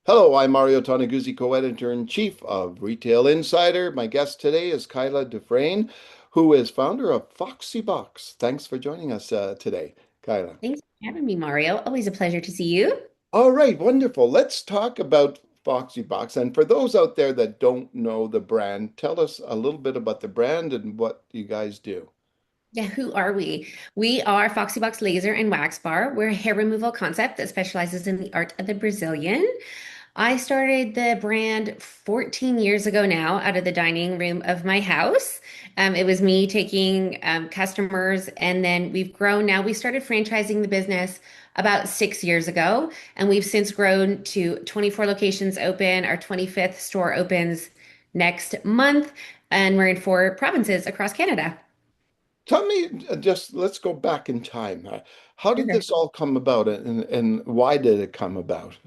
Hello, I'm Mario Toneguzzi, co-editor-in-chief of Retail Insider. My guest today is Kyla Dufresne, who is founder of Foxy Box. Thanks for joining us today, Kyla. Thanks for having me, Mario. Always a pleasure to see you. All right, wonderful. Let's talk about Foxy Box. And for those out there that don't know the brand, tell us a little bit about the brand and what you guys do. Yeah, who are we? We are Foxy Box Laser and Wax Bar. We're a hair removal concept that specializes in the art of the Brazilian. I started the brand 14 years ago now out of the dining room of my house. It was me taking customers, and then we've grown now. We started franchising the business about 6 years ago, and we've since grown to 24 locations open. Our 25th store opens next month, and we're in four provinces across Canada. Tell me, just let's go back in time. How did Sure. this all come about and why did it come about?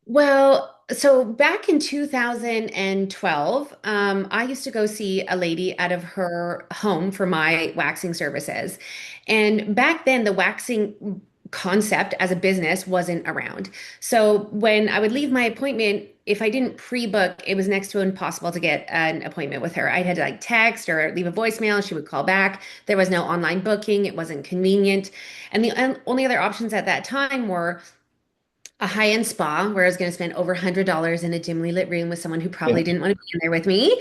Well, so back in 2012, I used to go see a lady out of her home for my waxing services. And back then, the waxing concept as a business wasn't around. So when I would leave my appointment, if I didn't pre-book, it was next to impossible to get an appointment with her. I had to like text or leave a voicemail. She would call back. There was no online booking. It wasn't convenient. And the only other options at that time were a high-end spa where I was going to spend over $100 in a dimly lit room with someone who Yeah. probably didn't want to be in there with me,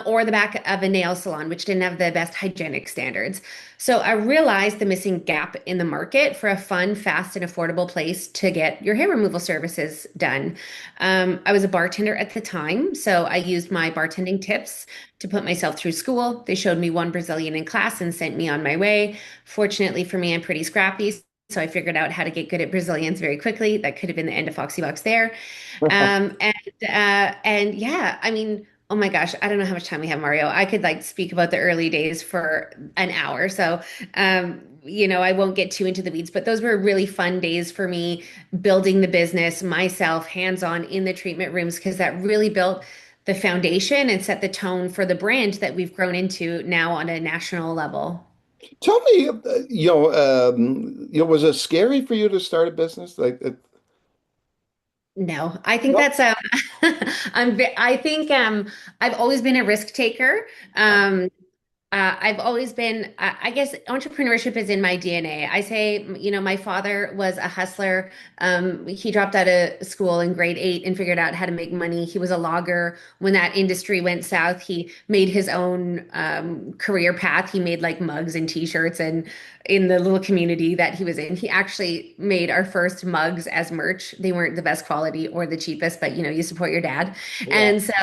or the back of a nail salon, which didn't have the best hygienic standards. So I realized the missing gap in the market for a fun, fast, and affordable place to get your hair removal services done. I was a bartender at the time, so I used my bartending tips to put myself through school. They showed me one Brazilian in class and sent me on my way. Fortunately for me, I'm pretty scrappy. So I figured out how to get good at Brazilians very quickly. That could have been the end of Foxy Box there. And yeah, I mean, oh my gosh, I don't know how much time we have, Mario. I could like speak about the early days for an hour. So I won't get too into the weeds, but those were really fun days for me building the business myself, hands-on in the treatment rooms, because that really built the foundation and set the tone for the brand that we've grown into now on a national level. Tell me, was it scary for you to start a business? No, I think No. that's I think I've always been a risk taker. I've always been, I guess, entrepreneurship is in my DNA. I say, my father was a hustler. He dropped out of school in grade 8 and figured out how to make money. He was a logger. When that industry went south, he made his own career path. He made like mugs and t-shirts, and in the little community that he was in, he actually made our first mugs as merch. They weren't the best quality or the cheapest, but you support your dad. Yeah. And so,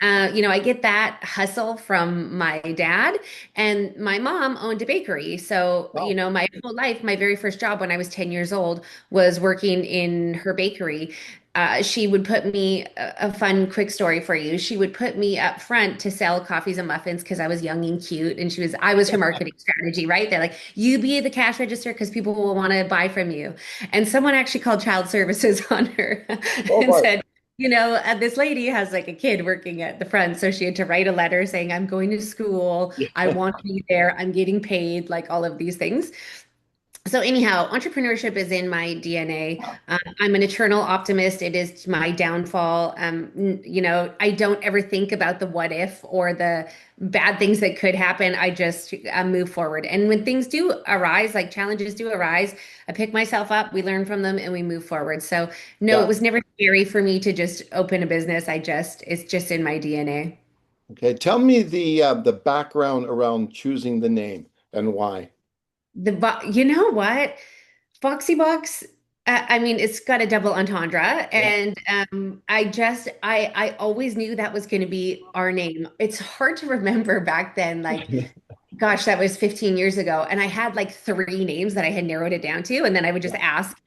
I get that hustle from my dad. And my mom owned a bakery. So, Wow. my whole life, my very first job when I was 10 years old was working in her bakery. She would put me a fun, quick story for you. She would put me up front to sell coffees and muffins because I was young and cute. And I was her marketing strategy, right? They're like, you be the cash register because people will want to buy from you. And someone actually called child services on her Oh and my. said, this lady has like a kid working at the front. So she had to write a letter saying, I'm going to school. I Yeah. want to be there. I'm getting paid, like all of these things. So anyhow, entrepreneurship is in my DNA. I'm an eternal optimist. It is my downfall. I don't ever think about the what if or the bad things that could happen. I just move forward. And when things do arise, like challenges do arise, I pick myself up, we learn from them, and we move forward. So no, it Yeah. was never scary for me to just open a business. It's just in my DNA. Okay. Tell me the background around choosing the name and why. You know what? Foxy Box, I mean, it's got a double entendre, Yeah. and I always knew that was going to be our name. It's hard to remember back then, like, gosh, that was 15 years ago, and I had like three names that I had narrowed it down to, and then I would just Yeah. ask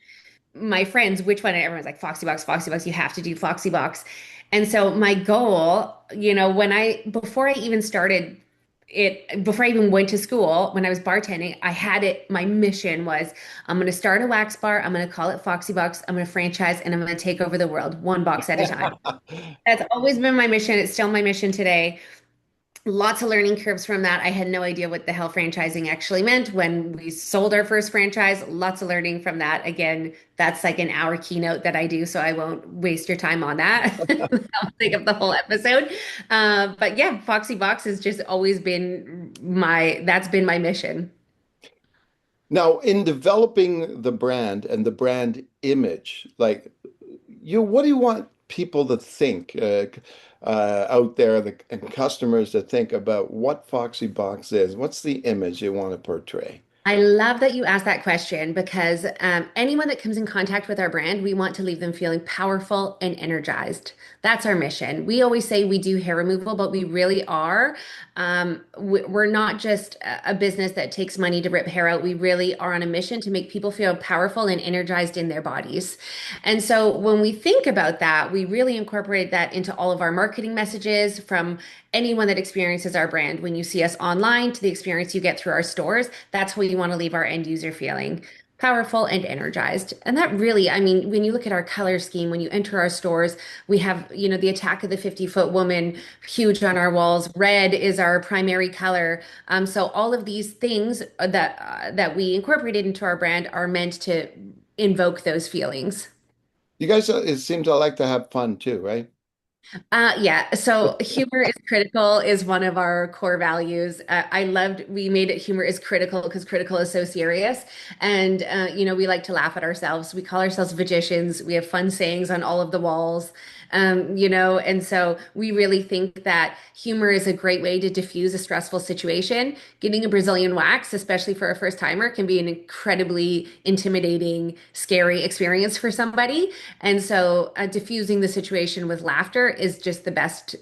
my friends which one, and everyone's like Foxy Box, you have to do Foxy Box. And so my goal, before I even started before I even went to school, when I was bartending, I had it. My mission was I'm going to start a wax bar. I'm going to call it Foxy Box. I'm going to franchise and I'm going to take over the world one box at a time. That's always been my mission. It's still my mission today. Lots of learning curves from that. I had no idea what the hell franchising actually meant when we sold our first franchise. Lots of learning from that. Again, that's like an hour keynote that I do, so I won't waste your time on that. I'll think of the whole episode. But yeah, Foxy Box has just always been that's been my mission. Now, in developing the brand and the brand image, like what do you want people to think out there, and customers to think about what Foxy Box is? What's the image you want to portray? I love that you asked that question because anyone that comes in contact with our brand, we want to leave them feeling powerful and energized. That's our mission. We always say we do hair removal, but we really are. We're not just a business that takes money to rip hair out. We really are on a mission to make people feel powerful and energized in their bodies. And so when we think about that, we really incorporate that into all of our marketing messages from anyone that experiences our brand. When you see us online to the experience you get through our stores, that's what you want to leave our end user feeling powerful and energized. And that really, I mean, when you look at our color scheme, when you enter our stores, we have, the attack of the 50-foot woman huge on our walls. Red is our primary color. So all of these things that we incorporated into our brand are meant to invoke those feelings. You guys, it seems to like to have fun too, right? Yeah, so humor is critical is one of our core values. We made it humor is critical because critical is so serious. And, we like to laugh at ourselves. We call ourselves magicians. We have fun sayings on all of the walls. And so we really think that humor is a great way to diffuse a stressful situation. Getting a Brazilian wax, especially for a first timer, can be an incredibly intimidating, scary experience for somebody. And so diffusing the situation with laughter is just the best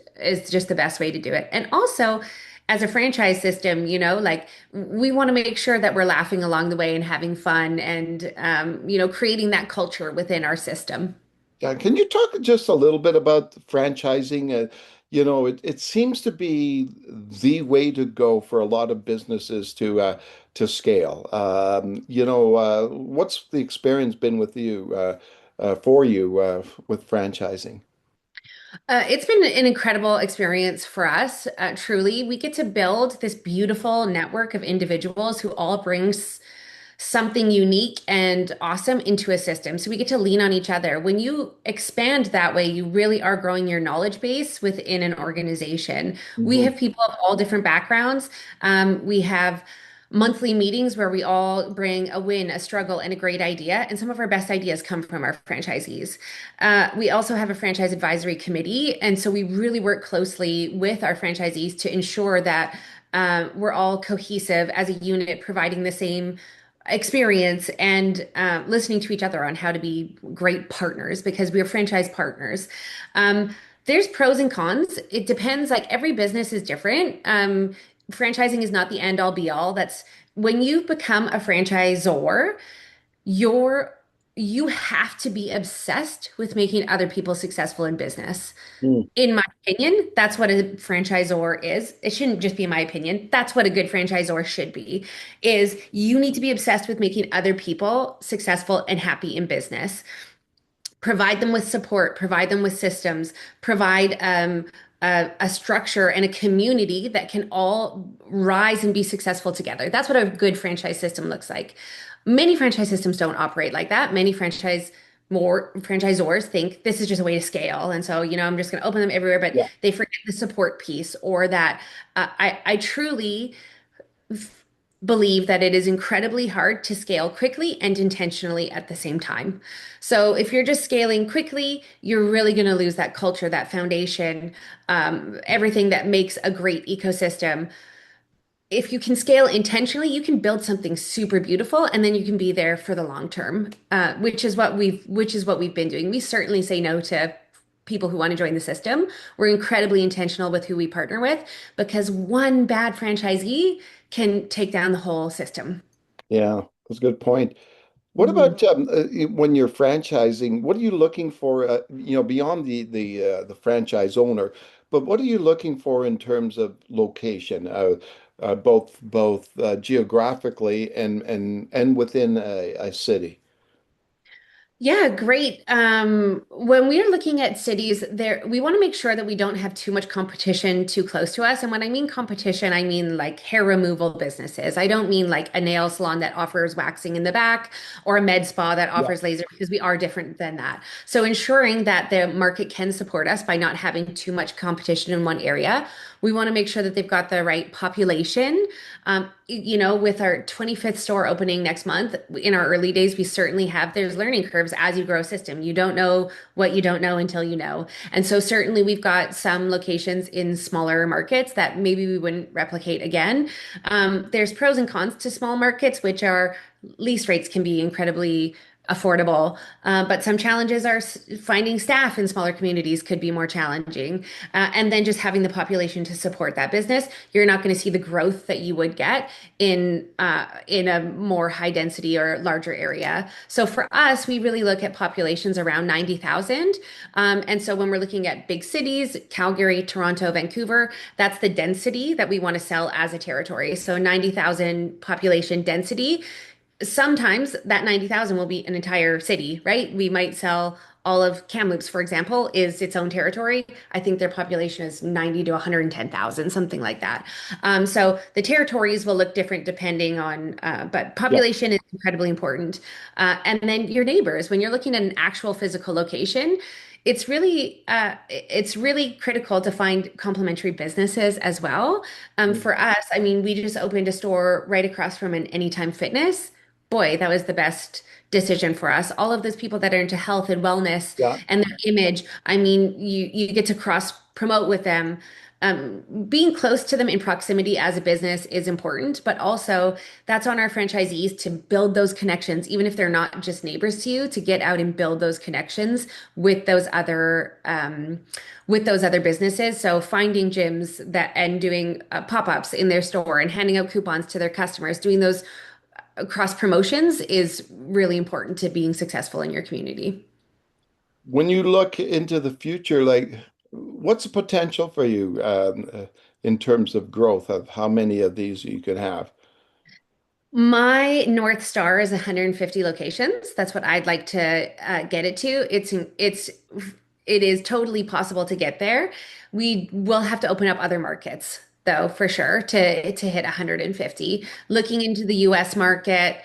way to do it. And also, as a franchise system, like we want to make sure that we're laughing along the way and having fun and creating that culture within our system. Yeah, can you talk just a little bit about franchising? It seems to be the way to go for a lot of businesses to scale. What's the experience been with you for you with franchising? It's been an incredible experience for us. Truly, we get to build this beautiful network of individuals who all brings something unique and awesome into a system. So we get to lean on each other. When you expand that way, you really are growing your knowledge base within an organization. We Hmm. have people of all different backgrounds. We have monthly meetings where we all bring a win, a struggle, and a great idea. And some of our best ideas come from our franchisees. We also have a franchise advisory committee. And so we really work closely with our franchisees to ensure that we're all cohesive as a unit, providing the same experience and listening to each other on how to be great partners because we are franchise partners. There's pros and cons. It depends, like every business is different. Franchising is not the end all be all. That's when you become a franchisor, you're you have to be obsessed with making other people successful in business. Mm. In my opinion, that's what a franchisor is. It shouldn't just be my opinion. That's what a good franchisor should be, is you need to be obsessed with making other people successful and happy in business. Provide them with support, provide them with systems, provide a structure and a community that can all rise and be successful together. That's what a good franchise system looks like. Many franchise systems don't operate like that. Many more franchisors think this is just a way to scale. And so, I'm just going to open them everywhere, but Yeah. they forget the support piece or that I truly believe that it is incredibly hard to scale quickly and intentionally at the same time. So if you're just scaling quickly, you're really going to lose that culture, that foundation, everything that makes a great ecosystem. If you can scale intentionally, you can build something super beautiful, and then you can be there for the long term, which is what we've been doing. We certainly say no to people who want to join the system. We're incredibly intentional with who we partner with because one bad franchisee can take down the whole system. Yeah, that's a good point. What Mhm. about when you're franchising? What are you looking for? Beyond the franchise owner, but what are you looking for in terms of location, both geographically and within a city? Yeah, great. When we are looking at cities, there we want to make sure that we don't have too much competition too close to us. And when I mean competition, I mean like hair removal businesses. I don't mean like a nail salon that offers waxing in the back or a med spa that Yeah. offers laser because we are different than that. So ensuring that the market can support us by not having too much competition in one area. We want to make sure that they've got the right population. With our 25th store opening next month, in our early days, we certainly have there's learning curves as you grow a system. You don't know what you don't know until you know. And so certainly we've got some locations in smaller markets that maybe we wouldn't replicate again. There's pros and cons to small markets, which are lease rates can be incredibly affordable. But some challenges are finding staff in smaller communities could be more challenging. And then just having the population to support that business, you're not going to see the growth that you would get in a more high density or larger area. So for us, we really look at populations around 90,000. And so when we're looking at big cities, Calgary, Toronto, Vancouver, that's the density that we want to sell as a territory. So 90,000 population density. Sometimes that 90,000 will be an entire city, right? We might sell all of Kamloops, for example, is its own territory. I think their population is 90 to 110,000, something like that. So the territories will look different depending on, but Yeah. population is incredibly important. And then your neighbors, when you're looking at an actual physical location, it's really critical to find complementary businesses as well. Mm. For us, I mean, we just opened a store right across from an Anytime Fitness. Boy, that was the best decision for us. All of those people that are into health and wellness Yeah. and their image, I mean, you get to cross promote with them. Being close to them in proximity as a business is important, but also that's on our franchisees to build those connections, even if they're not just neighbors to you, to get out and build those connections with those other businesses. So finding gyms that and doing pop-ups in their store and handing out coupons to their customers, doing those cross promotions is really important to being successful in your community. When you look into the future, like what's the potential for you in terms of growth of how many of these you could have? My North Star is 150 locations. That's what I'd like to get it to. It is totally possible to get there. We will have to open up other markets though, for sure, to hit 150. Looking into the US market,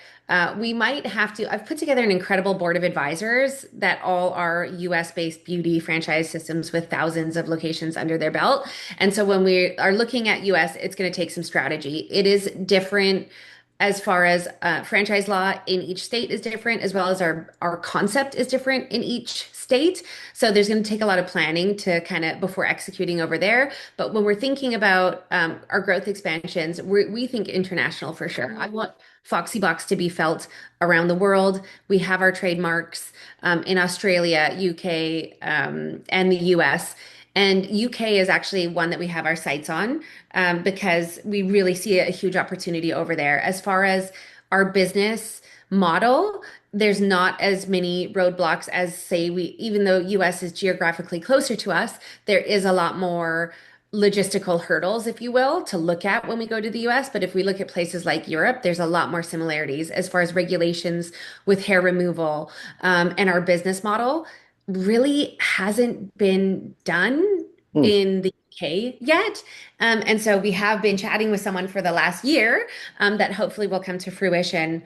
we might have to. I've put together an incredible board of advisors that all are US based beauty franchise systems with thousands of locations under their belt. And so when we are looking at US, it's going to take some strategy. It is different as far as franchise law in each state is different, as well as our concept is different in each state. So there's going to take a lot of planning to kind of before executing over there. But when we're thinking about our growth expansions, we think international for sure. I want Foxy Box to be felt around the world. We have our trademarks in Australia, UK, and the US. And UK is actually one that we have our sights on because we really see a huge opportunity over there. As far as our business model, there's not as many roadblocks as, say, even though US is geographically closer to us, there is a lot more logistical hurdles, if you will, to look at when we go to the US. But if we look at places like Europe, there's a lot more similarities as far as regulations with hair removal, and our business model really hasn't been done Hmm. in the UK yet. And so we have been chatting with someone for the last year that hopefully will come to fruition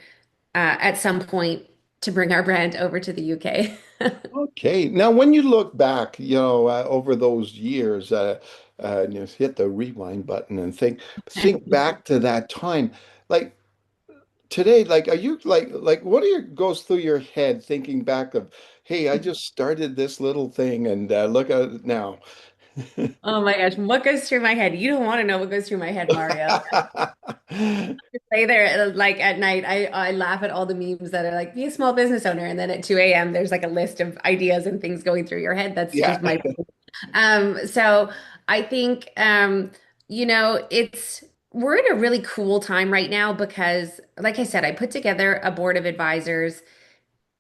at some point to bring our brand over to the UK. Okay. Now, when you look back, over those years, and you hit the rewind button and think back to that time, like today, like, are you like, what goes through your head thinking back of, hey, I just started this little thing and look at it now. Oh my gosh, what goes through my head? You don't want to know what goes through my head, Mario. Lay there like at night, I laugh at all the memes that are like, be a small business owner. And then at 2 a.m., there's like a list of ideas and things going through your head. That's Yeah. just my so I think we're in a really cool time right now because, like I said, I put together a board of advisors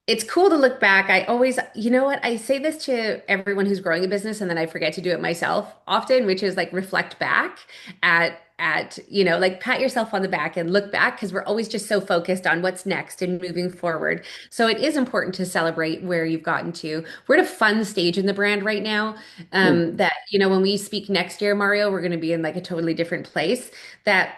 it's cool to look back. I always, you know what? I say this to everyone who's growing a business and then I forget to do it myself often, which is like reflect back like pat yourself on the back and look back because we're always just so focused on what's next and moving forward. So it is important to celebrate where you've gotten to. We're at a fun stage in the brand right now. Hmm. That, when we speak next year, Mario, we're going to be in like a totally different place that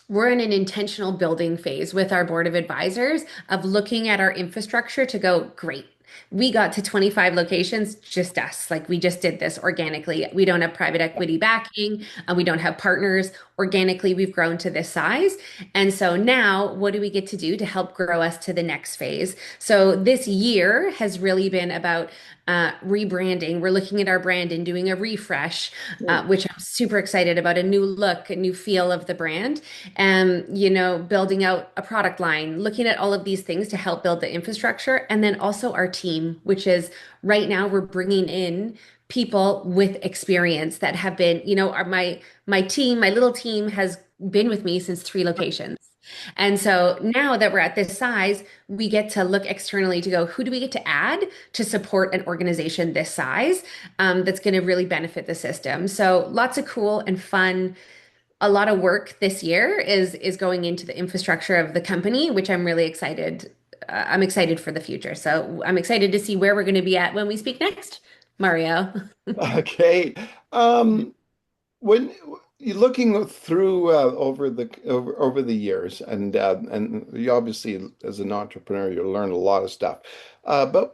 we're in an intentional building phase with our board of advisors of looking at our infrastructure to go, great. We got to 25 locations, just us. Like we just did this organically. We don't have private equity backing, and we don't have partners. Organically, we've grown to this size. And so now, what do we get to do to help grow us to the next phase? So this year has really been about rebranding. We're looking at our brand and doing a refresh, Hmm. which I'm super excited about, a new look, a new feel of the brand, and building out a product line, looking at all of these things to help build the infrastructure, and then also our team, which is right now we're bringing in people with experience that have been, my team, my little team has been with me since three locations. And so now that we're at this size, we get to look externally to go, who do we get to add to support an organization this size, that's going to really benefit the system? So lots of cool and fun. A lot of work this year is going into the infrastructure of the company, which I'm really excited. I'm excited for the future. So I'm excited to see where we're going to be at when we speak next, Mario. Okay. Um, when you're looking through over the years, and you obviously as an entrepreneur you learn a lot of stuff. But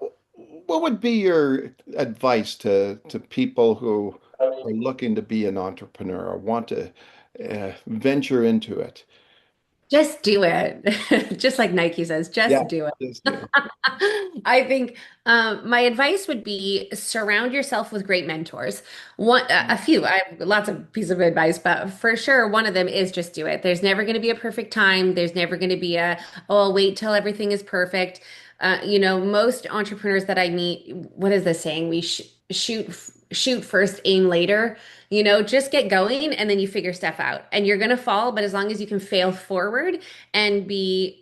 what would be your advice to people who are looking to be an entrepreneur or want to venture into it? Just do it. Just like Nike says, Yeah, just do it. just do. I think my advice would be surround yourself with great mentors. A few, I have lots of pieces of advice, but for sure, one of them is just do it. There's never going to be a perfect time. There's never going to be oh, I'll wait till everything is perfect. Most entrepreneurs that I meet, what is the saying? We shoot first, aim later. Just get going and then you figure stuff out. And you're going to fall, but as long as you can fail forward and be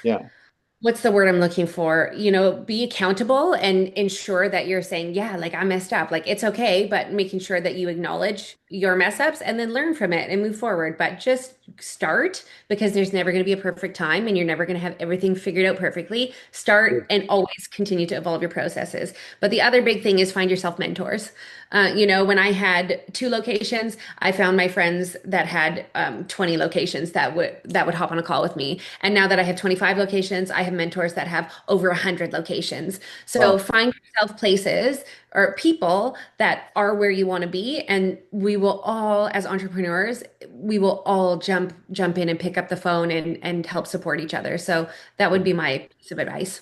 Yeah. what's the word I'm looking for? Be accountable and ensure that you're saying, yeah, like I messed up. Like it's okay, but making sure that you acknowledge your mess ups and then learn from it and move forward. But just start because there's never going to be a perfect time and you're never going to have everything figured out perfectly. Start and always continue to evolve your processes. But the other big thing is find yourself mentors. When I had two locations, I found my friends that had 20 locations that would hop on a call with me. And now that I have 25 locations, I have mentors that have over 100 locations. So Wow. find yourself places or people that are where you want to be, and we will all, as entrepreneurs, we will all jump in and pick up the phone and help support each other. So that would be my piece of advice.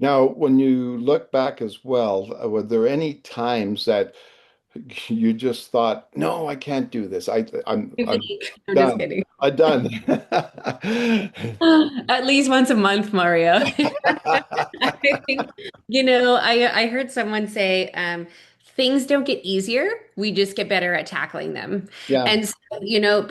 Now, when you look back as well, were there any times that you just thought, "No, I can't do this. I'm I'm just done. kidding. I'm done." At least once a month, Mario. I think, I heard someone say, things don't get easier. We just get better at tackling them. Yeah. And so,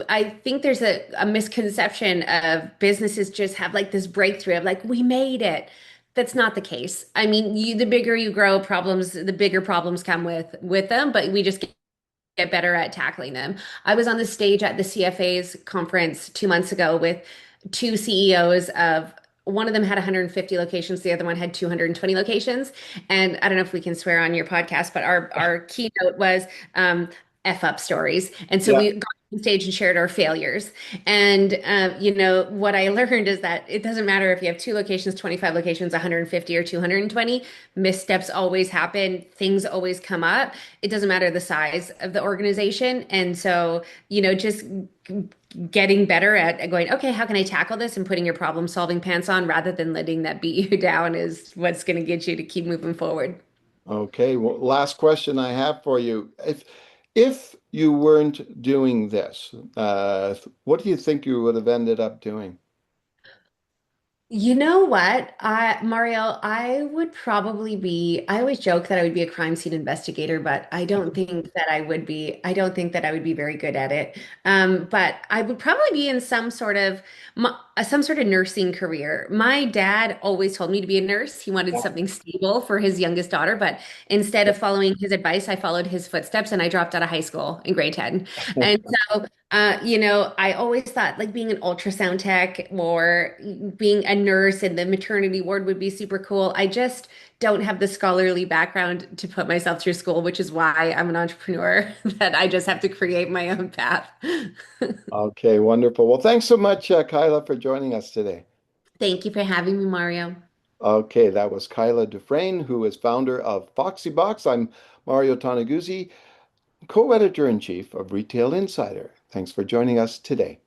I think there's a misconception of businesses just have like this breakthrough of like, we made it. That's not the case. I mean, the bigger you grow, the bigger problems come with them, but we just get better at tackling them. I was on the stage at the CFA's conference 2 months ago with two CEOs of one of them had 150 locations, the other one had 220 locations. And I don't know if we can swear on your podcast, but our keynote was F up stories. And so Yeah. we got on stage and shared our failures. And what I learned is that it doesn't matter if you have two locations, 25 locations, 150 or 220. Missteps always happen. Things always come up. It doesn't matter the size of the organization. And so, just getting better at going, okay, how can I tackle this and putting your problem solving pants on rather than letting that beat you down is what's going to get you to keep moving forward. Okay. Well, last question I have for you. If you weren't doing this, what do you think you would have ended up doing? You know what? Mario, I always joke that I would be a crime scene investigator, but I don't think that I would be very good at it. But I would probably be in some sort of nursing career. My dad always told me to be a nurse. He wanted something stable for his youngest daughter, but instead of following his advice, I followed his footsteps and I dropped out of high school in grade 10. And so I always thought like being an ultrasound tech or being a nurse in the maternity ward would be super cool. I just don't have the scholarly background to put myself through school, which is why I'm an entrepreneur, that I just have to create my own path. Okay, wonderful. Well, thanks so much, Kyla, for joining us today. Thank you for having me, Mario. Okay, that was Kyla Dufresne, who is founder of Foxy Box. I'm Mario Toneguzzi, co-editor in chief of Retail Insider. Thanks for joining us today.